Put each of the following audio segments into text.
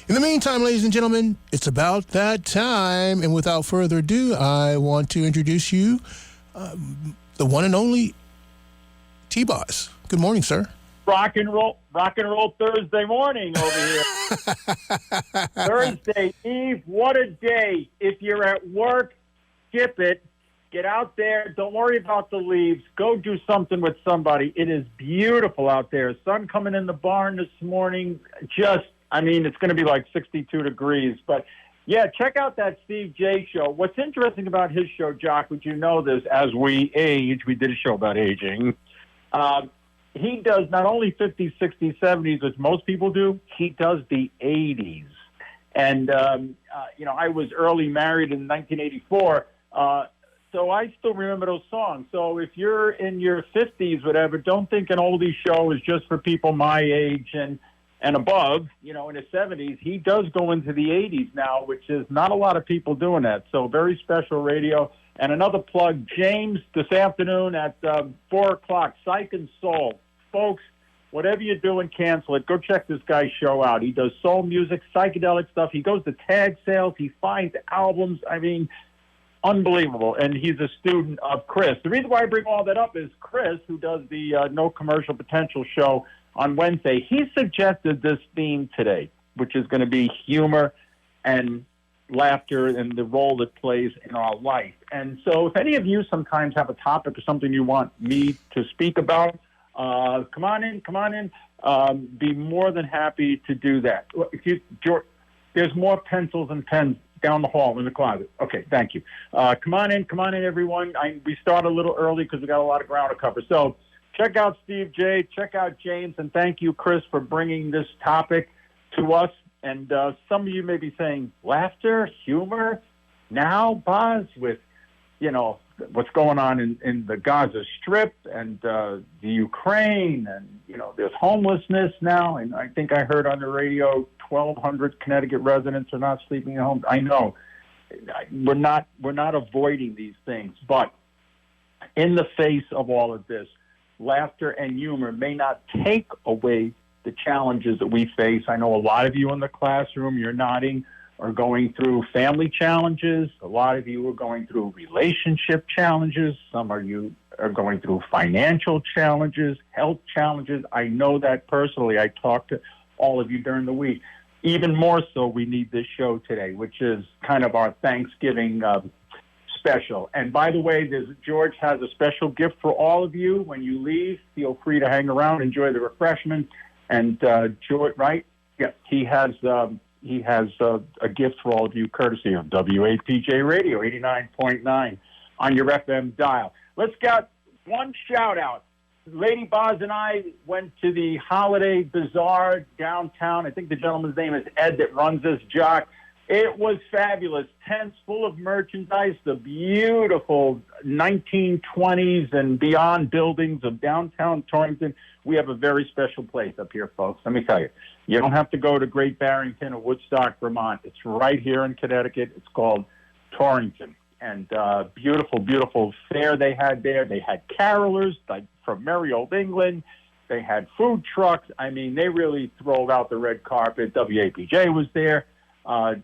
In the meantime, ladies and gentlemen, it's about that time. And without further ado, I want to introduce you, the one and only T-Boz. Good morning, sir. Rock and roll Thursday morning over here. Thursday Eve, what a day. If you're at work, skip it. Get out there. Don't worry about the leaves. Go do something with somebody. It is beautiful out there. Sun coming in the barn this morning. It's going to be like 62 degrees. But, yeah, check out that Steve J show. What's interesting about his show, Jock, would you know this, as we age, we did a show about aging. He does not only 50s, 60s, 70s, which most people do, he does the 80s. And, I was early married in 1984, so I still remember those songs. So if you're in your 50s, whatever, don't think an oldie show is just for people my age and above, in the 70s. He does go into the 80s now, which is not a lot of people doing that. So very special radio. And another plug, James, this afternoon at 4 o'clock, Psych and Soul. Folks, whatever you're doing, cancel it. Go check this guy's show out. He does soul music, psychedelic stuff. He goes to tag sales. He finds albums. Unbelievable. And he's a student of Chris. The reason why I bring all that up is Chris, who does the No Commercial Potential show on Wednesday, he suggested this theme today, which is going to be humor and laughter and the role it plays in our life. And so if any of you sometimes have a topic or something you want me to speak about, come on in. Be more than happy to do that. George, there's more pencils and pens down the hall in the closet. Okay, thank you. Come on in, everyone. We start a little early because we got a lot of ground to cover. So check out Steve J, check out James, and thank you, Chris, for bringing this topic to us. And some of you may be saying, laughter, humor, now, Boz, with, what's going on in the Gaza Strip and the Ukraine, and, there's homelessness now. And I think I heard on the radio 1,200 Connecticut residents are not sleeping at home. I know we're not avoiding these things, but in the face of all of this, laughter and humor may not take away the challenges that we face. I know a lot of you in the classroom, you're nodding, are going through family challenges. A lot of you are going through relationship challenges. Some of you are going through financial challenges, health challenges. I know that personally. I talked to all of you during the week. Even more so, we need this show today, which is kind of our Thanksgiving special. And by the way, George has a special gift for all of you. When you leave, feel free to hang around, enjoy the refreshments. And George, right? Yeah, he has a gift for all of you, courtesy of WAPJ Radio 89.9 on your FM dial. Let's get one shout out. Lady Boz and I went to the Holiday Bazaar downtown. I think the gentleman's name is Ed that runs this, Jock. It was fabulous. Tents full of merchandise, the beautiful 1920s and beyond buildings of downtown Torrington. We have a very special place up here, folks. Let me tell you, you don't have to go to Great Barrington or Woodstock, Vermont. It's right here in Connecticut. It's called Torrington. And beautiful, beautiful fair they had there. They had carolers like from merry old England. They had food trucks. They really rolled out the red carpet. WAPJ was there.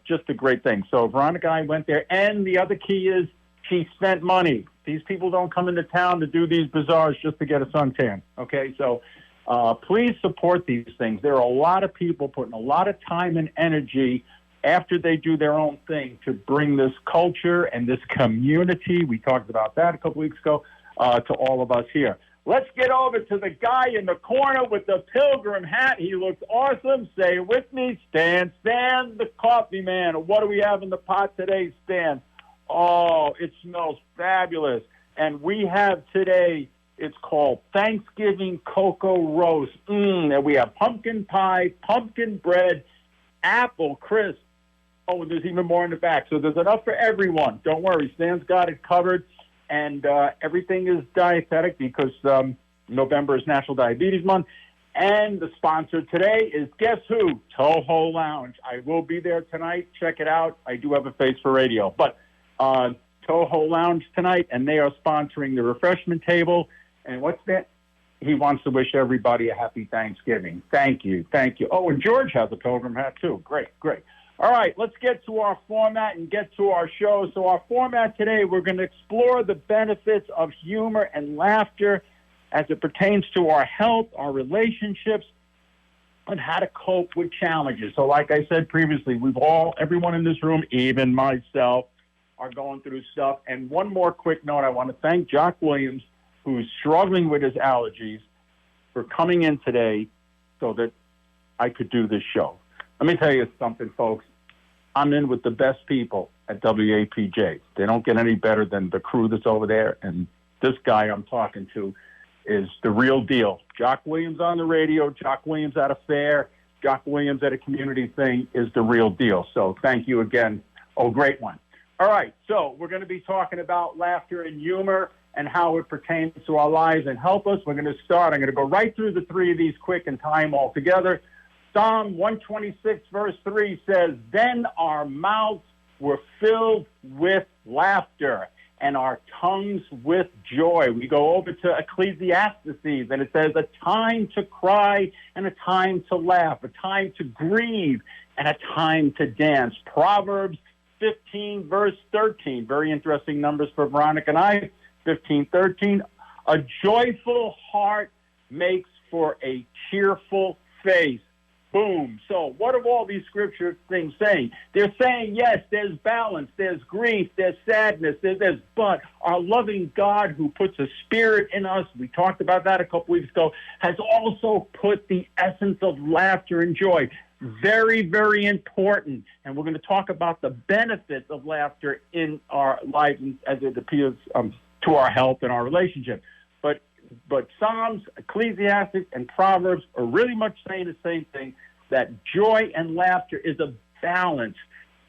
Just a great thing. So Veronica and I went there. And the other key is she spent money. These people don't come into town to do these bazaars just to get a suntan. Okay, so please support these things. There are a lot of people putting a lot of time and energy after they do their own thing to bring this culture and this community, we talked about that a couple weeks ago, to all of us here. Let's get over to the guy in the corner with the pilgrim hat. He looks awesome. Say it with me. Stan the coffee man. What do we have in the pot today, Stan? Oh, it smells fabulous. And we have today, it's called Thanksgiving Cocoa Roast. And we have pumpkin pie, pumpkin bread, apple crisp. Oh, and there's even more in the back. So there's enough for everyone. Don't worry. Stan's got it covered. And everything is dietetic because November is National Diabetes Month. And the sponsor today is, guess who? Toho Lounge. I will be there tonight. Check it out. I do have a face for radio. But Toho Lounge tonight, and they are sponsoring the refreshment table. And what's that? he wants to wish everybody a happy Thanksgiving. Thank you. Thank you. Oh, and George has a pilgrim hat, too. Great, great. All right, let's get to our format and get to our show. So our format today, we're going to explore the benefits of humor and laughter as it pertains to our health, our relationships, and how to cope with challenges. So like I said previously, everyone in this room, even myself, are going through stuff. And one more quick note, I want to thank Jock Williams, who's struggling with his allergies, for coming in today so that I could do this show. Let me tell you something, folks. I'm in with the best people at WAPJ. They don't get any better than the crew that's over there. And this guy I'm talking to is the real deal. Jock Williams on the radio, Jock Williams at a fair, Jock Williams at a community thing is the real deal. So thank you again. Oh, great one. All right, so we're going to be talking about laughter and humor and how it pertains to our lives and help us. We're going to start. I'm going to go right through the three of these quick and time all together. Psalm 126, verse 3 says, "Then our mouths were filled with laughter and our tongues with joy." We go over to Ecclesiastes, and it says, "A time to cry and a time to laugh, a time to grieve and a time to dance." Proverbs 15, verse 13. Very interesting numbers for Veronica and I. 15:13. "A joyful heart makes for a cheerful face." Boom. So what are all these scripture things saying? They're saying, yes, there's balance, there's grief, there's sadness, but our loving God who puts a spirit in us, we talked about that a couple weeks ago, has also put the essence of laughter and joy. Very, very important. And we're going to talk about the benefits of laughter in our lives as it appears to our health and our relationship. But Psalms, Ecclesiastes, and Proverbs are really much saying the same thing, that joy and laughter is a balance.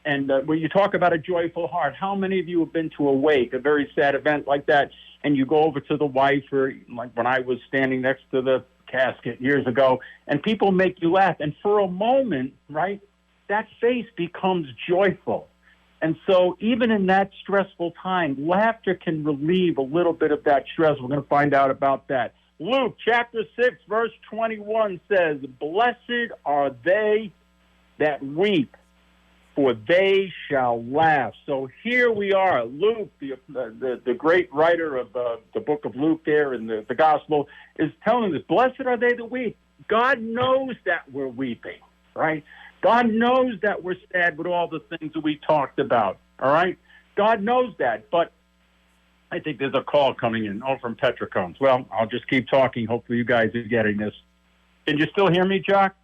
And when you talk about a joyful heart, how many of you have been to a wake, a very sad event like that, and you go over to the wife, or like when I was standing next to the casket years ago, and people make you laugh. And for a moment, right, that face becomes joyful. And so even in that stressful time, laughter can relieve a little bit of that stress. We're going to find out about that. Luke chapter 6, verse 21 says, "Blessed are they that weep, for they shall laugh." So here we are. Luke, the great writer of the book of Luke there in the gospel, is telling us, blessed are they that weep. God knows that we're weeping, right? God knows that we're sad with all the things that we talked about, all right? God knows that, but I think there's a call coming in, from Petricombs. Well, I'll just keep talking. Hopefully you guys are getting this. Can you still hear me, Jock?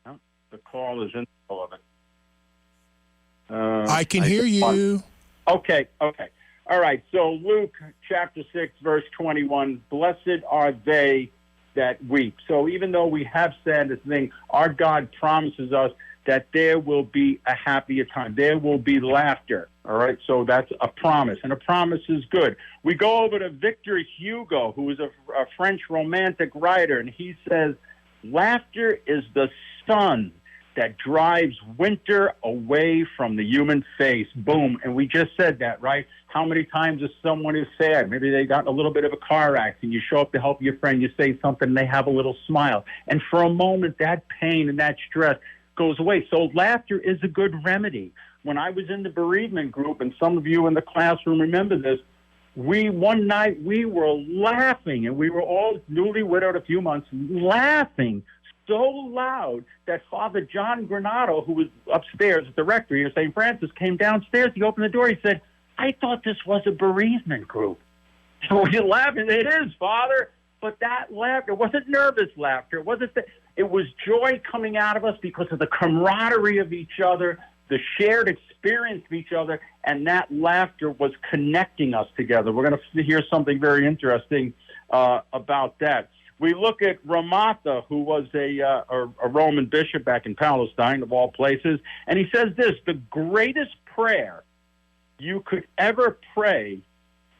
No, the call is in the middle of it. I can hear you. Okay. All right, so Luke chapter 6, verse 21, "Blessed are they that weep." So even though we have said this thing, our God promises us that there will be a happier time. There will be laughter. All right, so that's a promise, and a promise is good. We go over to Victor Hugo, who is a French romantic writer, and he says, "Laughter is the sun that drives winter away from the human face." Boom. And we just said that, right? How many times if someone is sad, maybe they got in a little bit of a car accident, you show up to help your friend, you say something, and they have a little smile. And for a moment, that pain and that stress goes away. So laughter is a good remedy. When I was in the bereavement group, and some of you in the classroom remember this, one night we were laughing, and we were all newly widowed a few months, laughing so loud that Father John Granado, who was upstairs at the rectory of St. Francis, came downstairs. He opened the door. He said, "I thought this was a bereavement group." So you're laughing. It is, Father. But that laughter wasn't nervous laughter. It was joy coming out of us because of the camaraderie of each other, the shared experience of each other, and that laughter was connecting us together. We're going to hear something very interesting about that. We look at Ramatha, who was a Roman bishop back in Palestine, of all places, and he says this: "The greatest prayer you could ever pray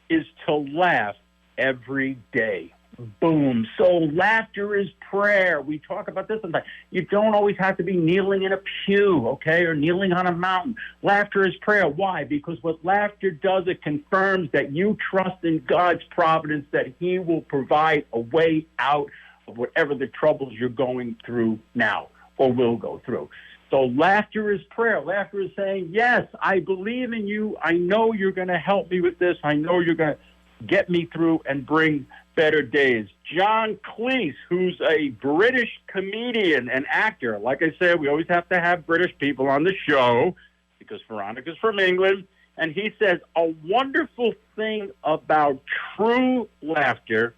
is to laugh every day." Boom. So laughter is prayer. We talk about this sometimes. You don't always have to be kneeling in a pew, okay, or kneeling on a mountain. Laughter is prayer. Why? Because what laughter does, it confirms that you trust in God's providence, that he will provide a way out of whatever the troubles you're going through now or will go through. So laughter is prayer. Laughter is saying, yes, I believe in you. I know you're going to help me with this. I know you're going to get me through and bring better days. John Cleese, who's a British comedian and actor. Like I said, we always have to have British people on the show because Veronica's from England. And he says, a wonderful thing about true laughter,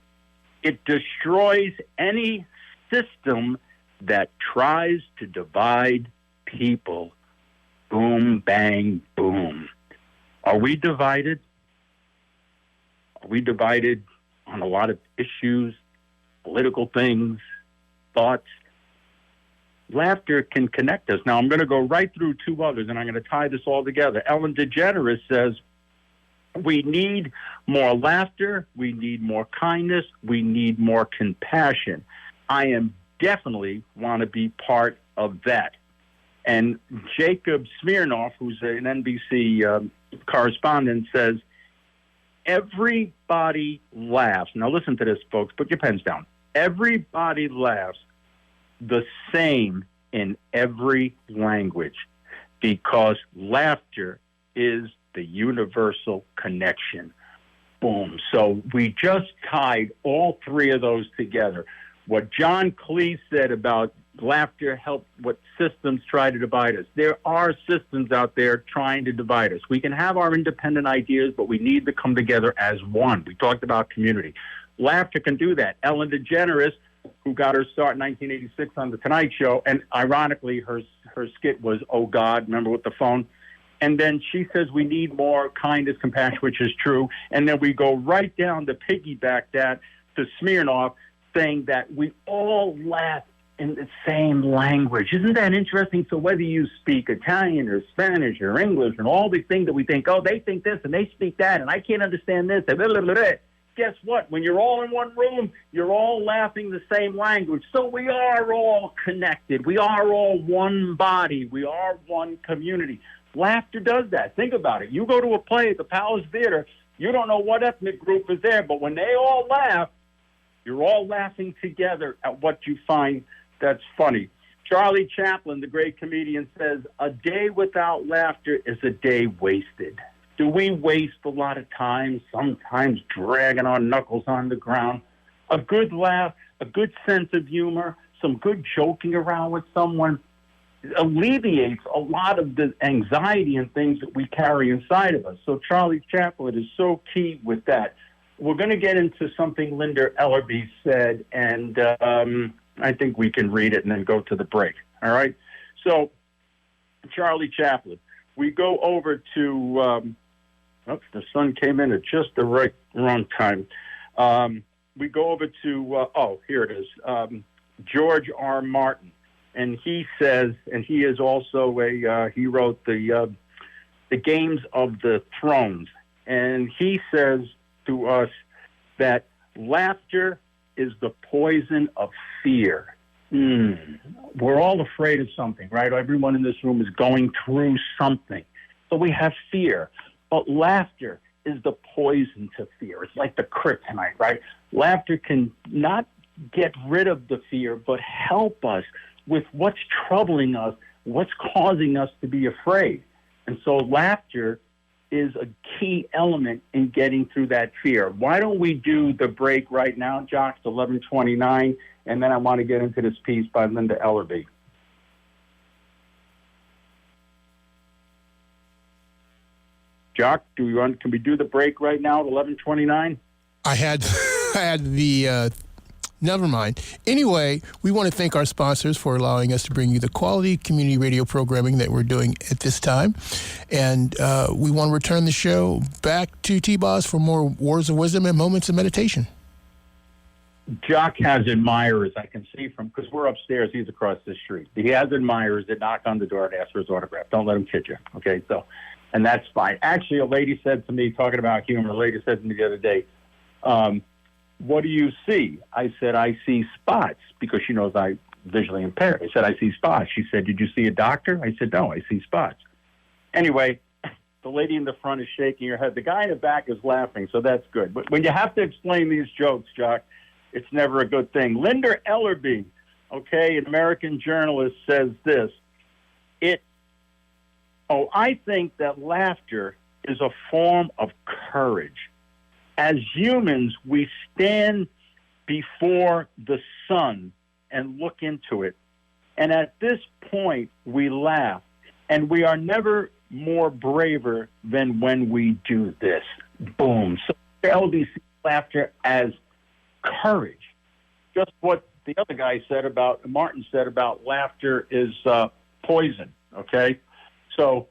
it destroys any system that tries to divide people. Boom, bang, boom. Are we divided? Are we divided on a lot of issues, political things, thoughts? Laughter can connect us. Now, I'm going to go right through two others, and I'm going to tie this all together. Ellen DeGeneres says, we need more laughter, we need more kindness, we need more compassion. I am definitely want to be part of that. And Jacob Smirnoff, who's an NBC correspondent, says, everybody laughs. Now listen to this, folks. Put your pens down. Everybody laughs the same in every language because laughter is the universal connection. Boom. So we just tied all three of those together. What John Cleese said about laughter help what systems try to divide us. There are systems out there trying to divide us. We can have our independent ideas, but we need to come together as one. We talked about community. Laughter can do that. Ellen DeGeneres, who got her start in 1986 on The Tonight Show, and ironically, her skit was, "Oh God," remember, with the phone? And then she says we need more kindness, compassion, which is true. And then we go right down to piggyback that to Smirnoff, saying that we all laugh in the same language. Isn't that interesting? So whether you speak Italian or Spanish or English and all these things that we think, oh, they think this and they speak that and I can't understand this, and blah, blah, blah, blah. Guess what? When you're all in one room, you're all laughing the same language. So we are all connected. We are all one body. We are one community. Laughter does that. Think about it. You go to a play at the Palace Theater, you don't know what ethnic group is there, but when they all laugh, you're all laughing together at what you find that's funny. Charlie Chaplin, the great comedian, says, a day without laughter is a day wasted. Do we waste a lot of time, sometimes dragging our knuckles on the ground? A good laugh, a good sense of humor, some good joking around with someone alleviates a lot of the anxiety and things that we carry inside of us. So Charlie Chaplin is so key with that. We're going to get into something Linda Ellerby said, and I think we can read it and then go to the break. All right? So, Charlie Chaplin. We go over to, the sun came in at just the wrong time. We go over to, here it is, George R. Martin. And he says, and he is also he wrote the Games of the Thrones. And he says to us that laughter is the poison of fear. We're all afraid of something, right? Everyone in this room is going through something. So we have fear. But laughter is the poison to fear. It's like the kryptonite, right? Laughter can not get rid of the fear, but help us with what's troubling us, what's causing us to be afraid. And so laughter is a key element in getting through that fear. Why don't we do the break right now, Jock? It's 11:29, and then I want to get into this piece by Linda Ellerby. Jock, can we do the break right now at 11:29? I had the... Never mind. Anyway, we want to thank our sponsors for allowing us to bring you the quality community radio programming that we're doing at this time. And we want to return the show back to T-Boz for more words of wisdom and moments of meditation. Jock has admirers, I can see from, because we're upstairs, he's across the street. He has admirers that knock on the door and ask for his autograph. Don't let him kid you, okay? So, and that's fine. Actually, a lady said to me, talking about humor, a lady said to me the other day, what do you see? I said, I see spots, because she knows I'm visually impaired. I said, I see spots. She said, did you see a doctor? I said, no, I see spots. Anyway, the lady in the front is shaking her head. The guy in the back is laughing, so that's good. But when you have to explain these jokes, Jock, it's never a good thing. Linda Ellerby, okay, an American journalist, says this. I think that laughter is a form of courage. As humans, we stand before the sun and look into it. And at this point, we laugh. And we are never more braver than when we do this. Boom. So LBC laughter as courage. Just what the other guy said about, Martin said about laughter is poison, okay? So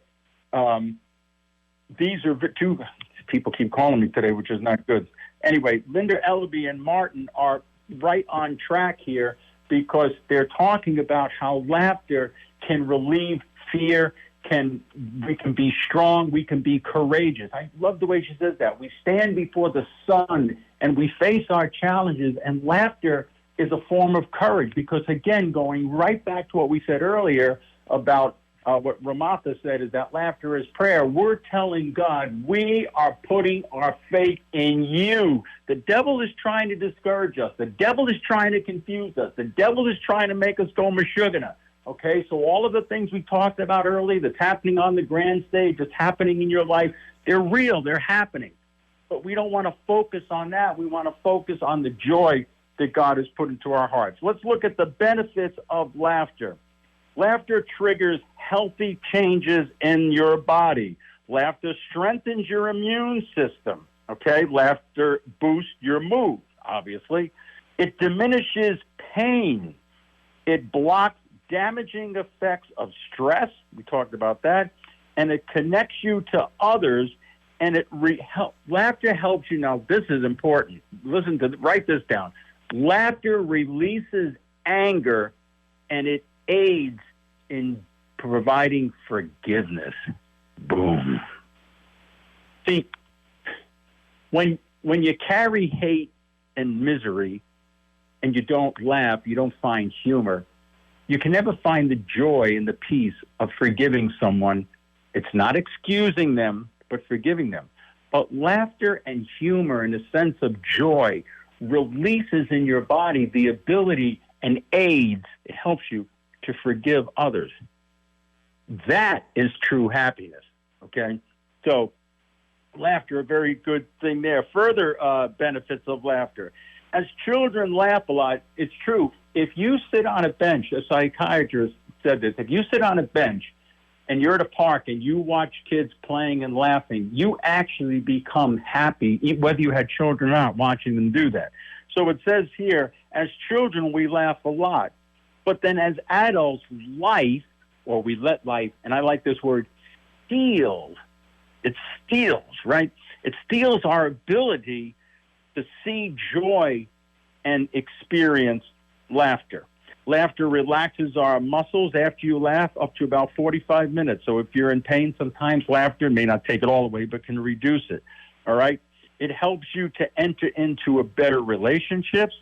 these are two, people keep calling me today, which is not good. Anyway, Linda Ellerby and Martin are right on track here, because they're talking about how laughter can relieve fear, we can be strong, we can be courageous. I love the way she says that. We stand before the sun and we face our challenges, and laughter is a form of courage, because, again, going right back to what we said earlier about what Ramatha said, is that laughter is prayer. We're telling God, we are putting our faith in you. The devil is trying to discourage us. The devil is trying to confuse us. The devil is trying to make us go Meshuggah. Okay, so all of the things we talked about earlier that's happening on the grand stage, that's happening in your life, they're real, they're happening. But we don't want to focus on that. We want to focus on the joy that God has put into our hearts. Let's look at the benefits of laughter. Laughter triggers healthy changes in your body. Laughter strengthens your immune system. Okay, laughter boosts your mood, obviously. It diminishes pain. It blocks damaging effects of stress. We talked about that. And it connects you to others, and laughter helps you. Now, this is important. Write this down. Laughter releases anger, and it aids in providing forgiveness. Boom. See, when you carry hate and misery and you don't laugh, you don't find humor, you can never find the joy and the peace of forgiving someone. It's not excusing them, but forgiving them. But laughter and humor, and a sense of joy, releases in your body the ability and aids, it helps you to forgive others. That is true happiness, okay? So laughter, a very good thing there. Further benefits of laughter. As children laugh a lot, it's true. If you sit on a bench, a psychiatrist said this, if you sit on a bench and you're at a park and you watch kids playing and laughing, you actually become happy, whether you had children or not, watching them do that. So it says here, as children, we laugh a lot. But then as adults, we let life, and I like this word, steals. It steals, right? It steals our ability to see joy and experience laughter. Laughter relaxes our muscles after you laugh up to about 45 minutes. So if you're in pain, sometimes laughter may not take it all away, but can reduce it. All right? It helps you to enter into a better relationships,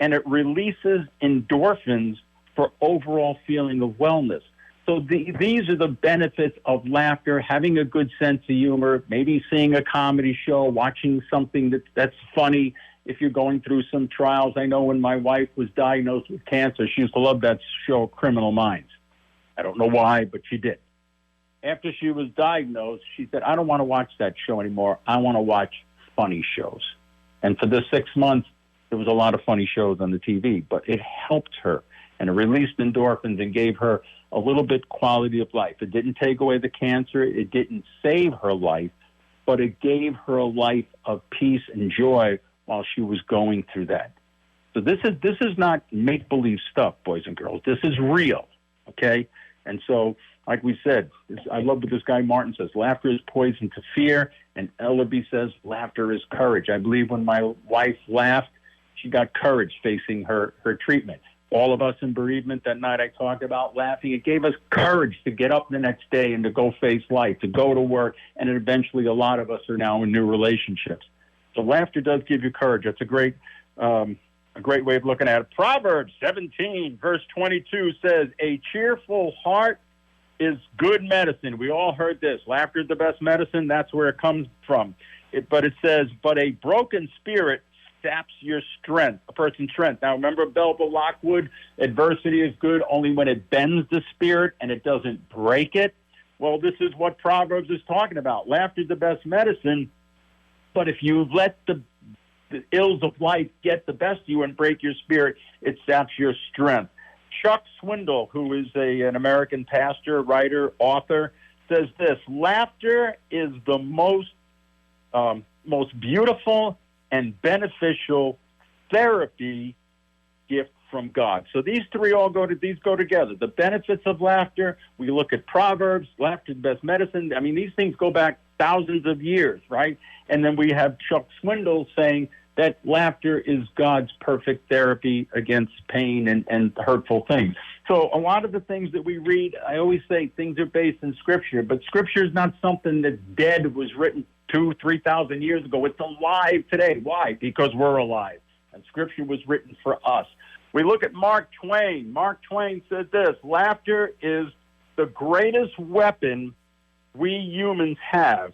and it releases endorphins for overall feeling of wellness. So these are the benefits of laughter, having a good sense of humor, maybe seeing a comedy show, watching something that's funny. If you're going through some trials, I know when my wife was diagnosed with cancer, she used to love that show, Criminal Minds. I don't know why, but she did. After she was diagnosed, she said, I don't want to watch that show anymore. I want to watch funny shows. And for the 6 months, there was a lot of funny shows on the TV, but it helped her, and it released endorphins and gave her a little bit quality of life. It didn't take away the cancer. It didn't save her life, but it gave her a life of peace and joy while she was going through that. So this is not make-believe stuff, boys and girls. This is real, okay? And so, like we said, I love what this guy Martin says, laughter is poison to fear, and Ellerby says laughter is courage. I believe when my wife laughed, she got courage facing her treatment. All of us in bereavement that night I talked about laughing. It gave us courage to get up the next day and to go face life, to go to work, and eventually a lot of us are now in new relationships. So laughter does give you courage. That's a great way of looking at it. Proverbs 17, verse 22 says, a cheerful heart is good medicine. We all heard this. Laughter is the best medicine. That's where it comes from. But it says, but a broken spirit saps your strength, a person's strength. Now, remember Belva Lockwood, adversity is good only when it bends the spirit and it doesn't break it. Well, this is what Proverbs is talking about. Laughter is the best medicine, but if you let the ills of life get the best of you and break your spirit, it saps your strength. Chuck Swindoll, who is an American pastor, writer, author, says this: laughter is the most beautiful and beneficial therapy gift from God. So these three go together. The benefits of laughter. We look at Proverbs. Laughter is the best medicine. I mean, these things go back thousands of years, right? And then we have Chuck Swindoll saying that laughter is God's perfect therapy against pain and hurtful things. So a lot of the things that we read, I always say things are based in Scripture, but Scripture is not something that's dead, was written 2,000, 3,000 years ago. It's alive today. Why? Because we're alive. And Scripture was written for us. We look at Mark Twain. Mark Twain said this: laughter is the greatest weapon we humans have,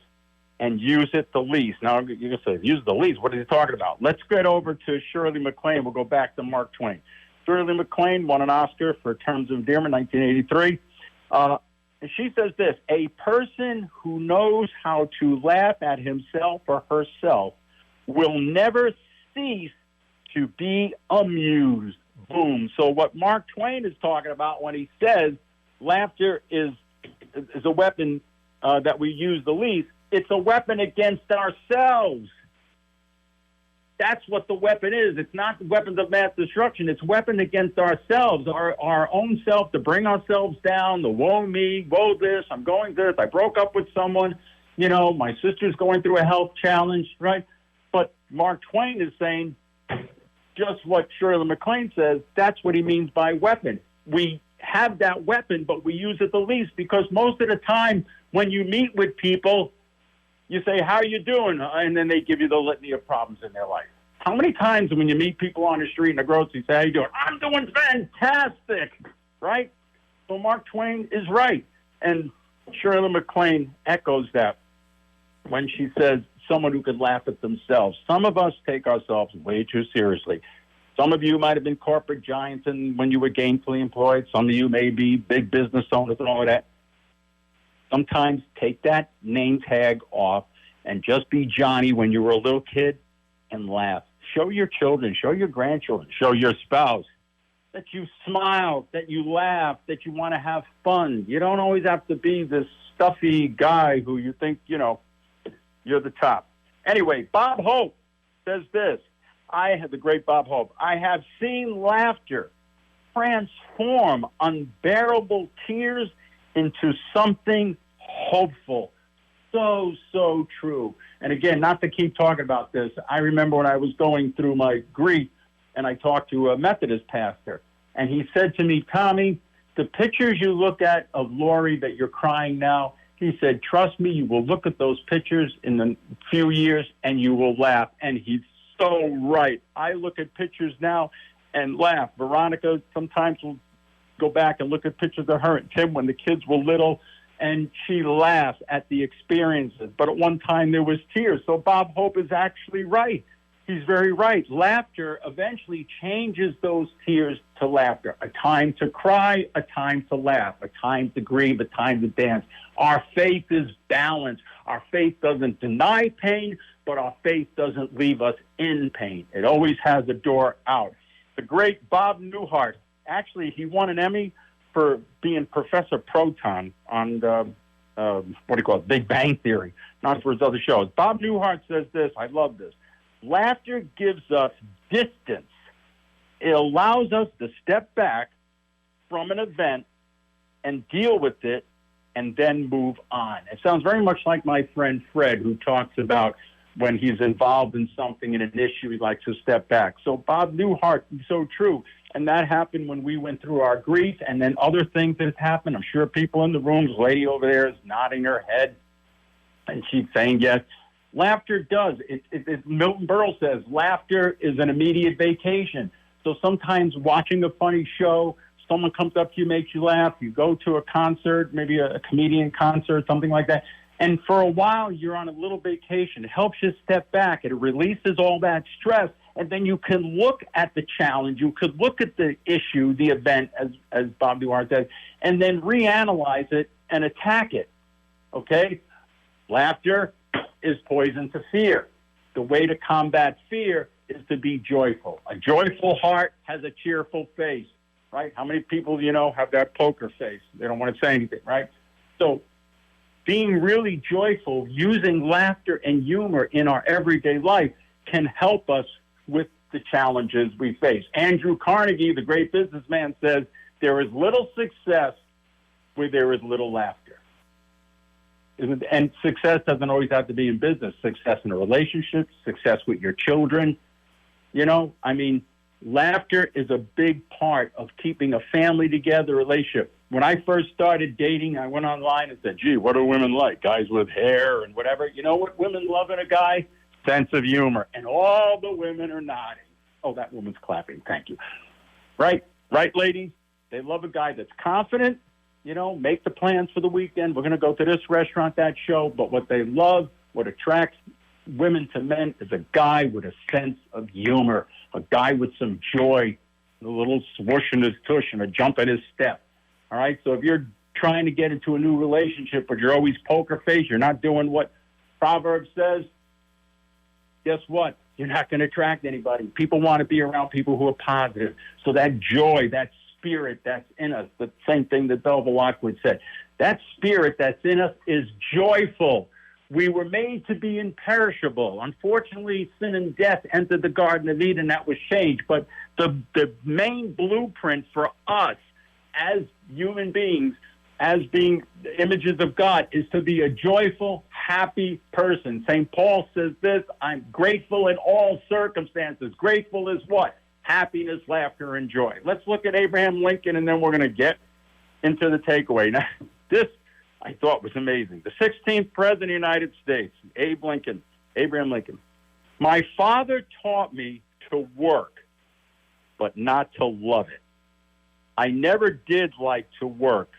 and use it the least. Now, you're going to say, use the least. What is he talking about? Let's get over to Shirley MacLaine. We'll go back to Mark Twain. Shirley MacLaine won an Oscar for Terms of Endearment, 1983. And she says this: a person who knows how to laugh at himself or herself will never cease to be amused. Boom. So what Mark Twain is talking about when he says laughter is a weapon that we use the least, it's a weapon against ourselves. That's what the weapon is. It's not weapons of mass destruction. It's weapon against ourselves, our own self, to bring ourselves down, the woe me, woe this, I'm going this, I broke up with someone, my sister's going through a health challenge, right? But Mark Twain is saying just what Shirley MacLaine says. That's what he means by weapon. We have that weapon, but we use it the least, because most of the time when you meet with people, you say, how are you doing? And then they give you the litany of problems in their life. How many times when you meet people on the street in the grocery, say, how you doing? I'm doing fantastic, right? So Mark Twain is right. And Shirley MacLaine echoes that when she says someone who could laugh at themselves. Some of us take ourselves way too seriously. Some of you might have been corporate giants when you were gainfully employed. Some of you may be big business owners and all of that. Sometimes take that name tag off and just be Johnny when you were a little kid and laugh. Show your children, show your grandchildren, show your spouse that you smile, that you laugh, that you want to have fun. You don't always have to be this stuffy guy who you think, you're the top. Anyway, Bob Hope says this. The great Bob Hope, I have seen laughter transform unbearable tears into something hopeful. So true. And again, not to keep talking about this, I remember when I was going through my grief and I talked to a Methodist pastor, and he said to me, Tommy, the pictures you look at of Lori that you're crying now, he said, trust me, you will look at those pictures in a few years and you will laugh. And he's so right. I look at pictures now and laugh. Veronica sometimes will go back and look at pictures of her and Tim when the kids were little, and she laughs at the experiences. But at one time there was tears. So Bob Hope is actually right. He's very right. Laughter eventually changes those tears to laughter. A time to cry, a time to laugh, a time to grieve, a time to dance. Our faith is balanced. Our faith doesn't deny pain, but our faith doesn't leave us in pain. It always has a door out. The great Bob Newhart, actually, he won an Emmy for being Professor Proton on Big Bang Theory, not for his other shows. Bob Newhart says this, I love this. Laughter gives us distance. It allows us to step back from an event and deal with it and then move on. It sounds very much like my friend Fred, who talks about when he's involved in something, in an issue, he likes to step back. So Bob Newhart is so true. And that happened when we went through our grief, and then other things that have happened. I'm sure people in the room, this lady over there is nodding her head, and she's saying yes. Laughter does. Milton Berle says laughter is an immediate vacation. So sometimes watching a funny show, someone comes up to you, makes you laugh. You go to a concert, maybe a comedian concert, something like that. And for a while, you're on a little vacation. It helps you step back. It releases all that stress. And then you can look at the challenge. You could look at the issue, the event, as Bob Duarte said, and then reanalyze it and attack it. Okay? Laughter is poison to fear. The way to combat fear is to be joyful. A joyful heart has a cheerful face, right? How many people, have that poker face? They don't want to say anything, right? So being really joyful, using laughter and humor in our everyday life can help us with the challenges we face. Andrew Carnegie, the great businessman, says there is little success where there is little laughter. And success doesn't always have to be in business. Success in a relationship, success with your children. Laughter is a big part of keeping a family together, relationship. When I first started dating, I went online and said, gee, what do women like? Guys with hair and whatever. You know what women love in a guy? Sense of humor. And all the women are nodding. Oh, that woman's clapping. Thank you. Right, ladies? They love a guy that's confident. Make the plans for the weekend. We're going to go to this restaurant, that show. But what they love, what attracts women to men is a guy with a sense of humor, a guy with some joy, a little swoosh in his tush and a jump in his step. All right? So if you're trying to get into a new relationship, but you're always poker face, you're not doing what Proverbs says, guess what? You're not going to attract anybody. People want to be around people who are positive. So that joy, that spirit that's in us, the same thing that Belva Lockwood said, that spirit that's in us is joyful. We were made to be imperishable. Unfortunately, sin and death entered the Garden of Eden. That was changed. But the main blueprint for us as human beings, as being images of God, is to be a joyful, happy person. St. Paul says this, I'm grateful in all circumstances. Grateful is what? Happiness, laughter, and joy. Let's look at Abraham Lincoln, and then we're going to get into the takeaway. Now, this I thought was amazing. The 16th President of the United States, Abraham Lincoln. My father taught me to work, but not to love it. I never did like to work,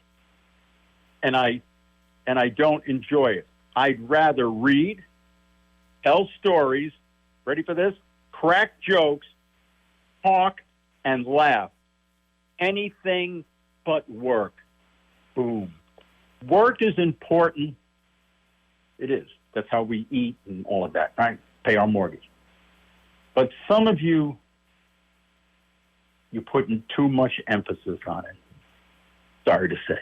and I don't enjoy it. I'd rather read, tell stories, ready for this? Crack jokes, talk, and laugh. Anything but work. Boom. Work is important. It is. That's how we eat and all of that, right? Pay our mortgage. But some of you're putting too much emphasis on it. Sorry to say.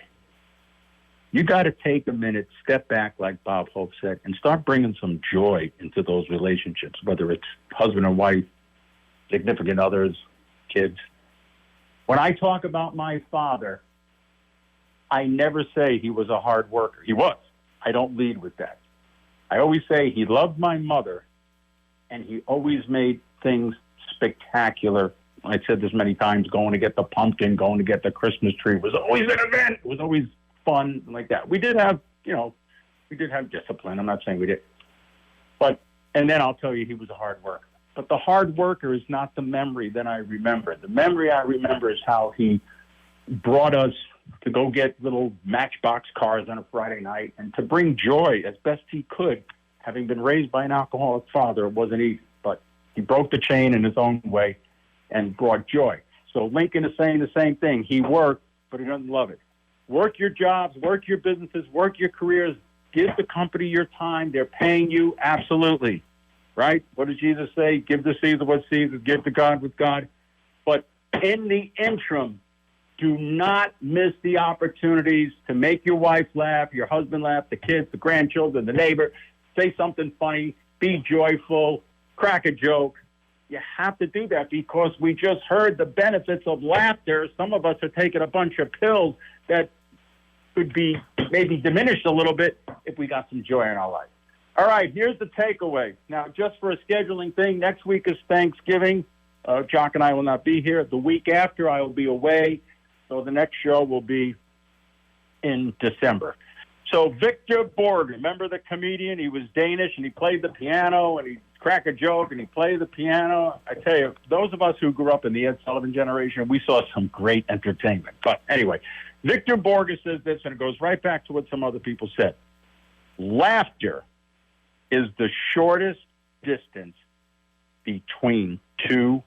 You got to take a minute, step back, like Bob Hope said, and start bringing some joy into those relationships, whether it's husband and wife, significant others, kids. When I talk about my father, I never say he was a hard worker. He was. I don't lead with that. I always say he loved my mother, and he always made things spectacular. I said this many times, going to get the pumpkin, going to get the Christmas tree was always an event. It was always fun like that. We did have discipline. I'm not saying we did. And then I'll tell you, he was a hard worker. But the hard worker is not the memory that I remember. The memory I remember is how he brought us to go get little Matchbox cars on a Friday night and to bring joy as best he could. Having been raised by an alcoholic father, it wasn't easy, but he broke the chain in his own way and brought joy. So Lincoln is saying the same thing. He worked, but he doesn't love it. Work your jobs, work your businesses, work your careers. Give the company your time. They're paying you, absolutely. Right? What does Jesus say? Give to Caesar what Caesar, give to God what God. But in the interim, do not miss the opportunities to make your wife laugh, your husband laugh, the kids, the grandchildren, the neighbor. Say something funny. Be joyful. Crack a joke. You have to do that because we just heard the benefits of laughter. Some of us are taking a bunch of pills that could be maybe diminished a little bit if we got some joy in our life. All right, here's the takeaway. Now, just for a scheduling thing, next week is Thanksgiving. Jock and I will not be here. The week after, I will be away. So the next show will be in December. So Victor Borge, remember the comedian? He was Danish, and he played the piano, and he'd crack a joke, and he played the piano. I tell you, those of us who grew up in the Ed Sullivan generation, we saw some great entertainment. But anyway, Victor Borge says this, and it goes right back to what some other people said. Laughter is the shortest distance between two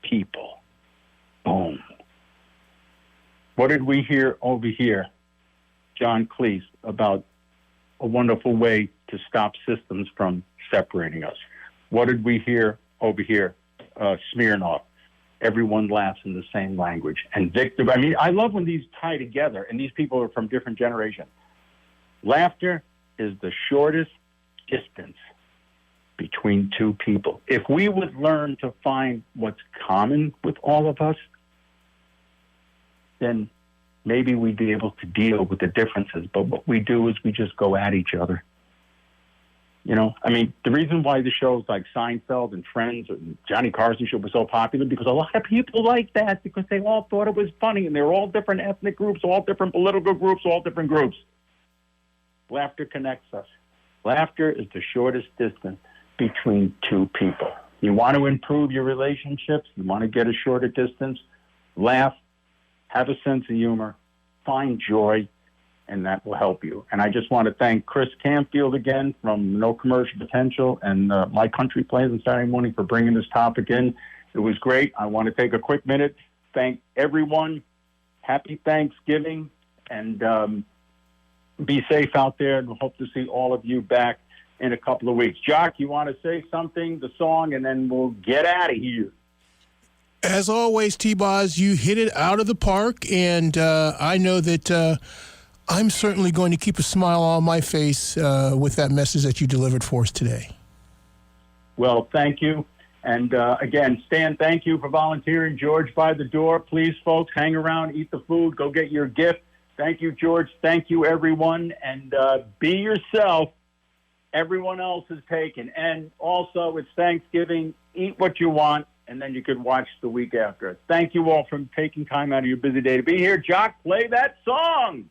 people. Boom. What did we hear over here? John Cleese, about a wonderful way to stop systems from separating us. What did we hear over here? Smirnoff. Everyone laughs in the same language. And Victor, I mean, I love when these tie together, and these people are from different generations. Laughter is the shortest distance between two people. If we would learn to find what's common with all of us, then maybe we'd be able to deal with the differences. But what we do is we just go at each other. You know, I mean, the reason why the shows like Seinfeld and Friends and Johnny Carson show were so popular, because a lot of people like that, because they all thought it was funny, and they were all different ethnic groups, all different political groups, all different groups. Laughter connects us. Laughter is the shortest distance between two people. You want to improve your relationships, you want to get a shorter distance, laugh, have a sense of humor, find joy, and that will help you. And I just want to thank Chris Campfield again from No Commercial Potential and My Country Plays on Saturday morning for bringing this topic in. It was great. I want to take a quick minute, thank everyone. Happy Thanksgiving, and be safe out there, and we'll hope to see all of you back in a couple of weeks. Jock, you want to say something, the song, and then we'll get out of here. As always, T-Boz, you hit it out of the park, and I know that I'm certainly going to keep a smile on my face with that message that you delivered for us today. Well, thank you. And again, Stan, thank you for volunteering. George by the door. Please, folks, hang around, eat the food, go get your gift. Thank you, George. Thank you, everyone. And be yourself. Everyone else is taken. And also, it's Thanksgiving. Eat what you want, and then you could watch the week after. Thank you all for taking time out of your busy day to be here. Jock, play that song.